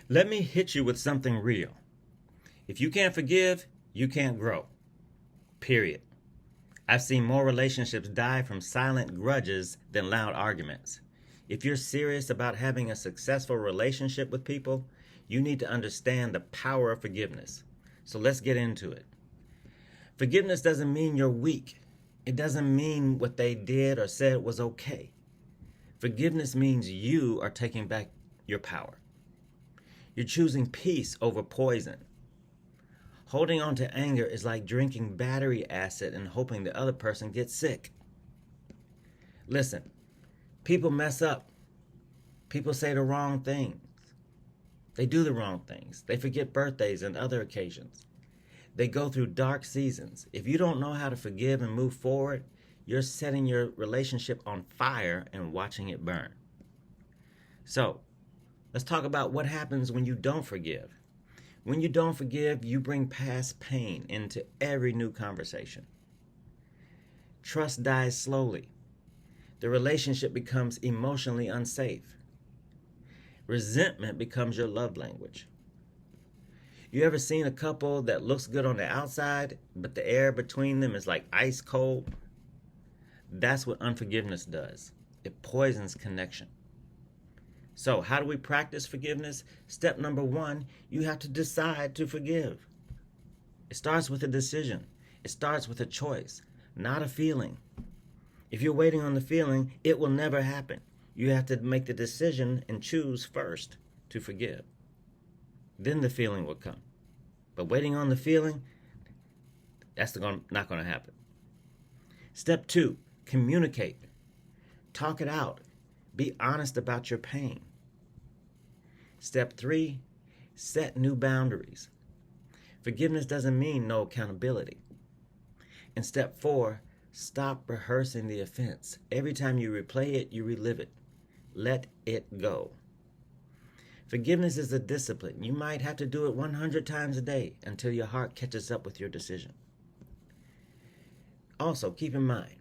Let me hit you with something real. If you can't forgive, you can't grow. Period. I've seen more relationships die from silent grudges than loud arguments. If you're serious about having a successful relationship with people, you need to understand the power of forgiveness. So let's get into it. Forgiveness doesn't mean you're weak. It doesn't mean what they did or said was okay. Forgiveness means you are taking back your power. You're choosing peace over poison. Holding on to anger is like drinking battery acid and hoping the other person gets sick. Listen, people mess up. People say the wrong things. They do the wrong things. They forget birthdays and other occasions. They go through dark seasons. If you don't know how to forgive and move forward, you're setting your relationship on fire and watching it burn. So, let's talk about what happens when you don't forgive. When you don't forgive, you bring past pain into every new conversation. Trust dies slowly. The relationship becomes emotionally unsafe. Resentment becomes your love language. You ever seen a couple that looks good on the outside, but the air between them is like ice cold? That's what unforgiveness does. It poisons connection. So, how do we practice forgiveness? Step number 1, you have to decide to forgive. It starts with a decision. It starts with a choice, not a feeling. If you're waiting on the feeling, it will never happen. You have to make the decision and choose first to forgive. Then the feeling will come. But waiting on the feeling, that's not going to happen. Step 2, communicate. Talk it out. Be honest about your pain. Step 3, set new boundaries. Forgiveness doesn't mean no accountability. And step 4, stop rehearsing the offense. Every time you replay it, you relive it. Let it go. Forgiveness is a discipline. You might have to do it 100 times a day until your heart catches up with your decision. Also, keep in mind,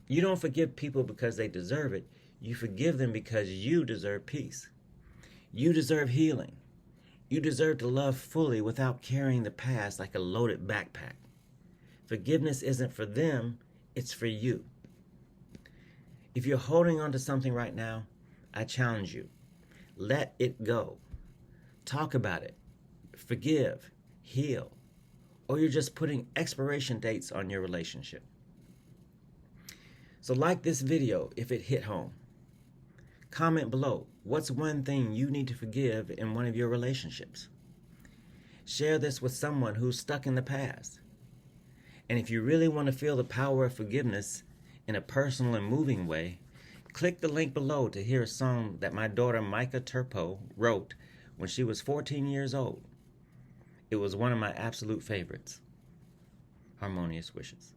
you don't forgive people because they deserve it. You forgive them because you deserve peace. You deserve healing. You deserve to love fully without carrying the past like a loaded backpack. Forgiveness isn't for them, it's for you. If you're holding on to something right now, I challenge you. Let it go. Talk about it. Forgive. Heal. Or you're just putting expiration dates on your relationship. So like this video if it hit home. Comment below, what's one thing you need to forgive in one of your relationships? Share this with someone who's stuck in the past. And if you really want to feel the power of forgiveness in a personal and moving way, click the link below to hear a song that my daughter Micah Turpeau wrote when she was 14 years old. It was one of my absolute favorites. Harmonious wishes.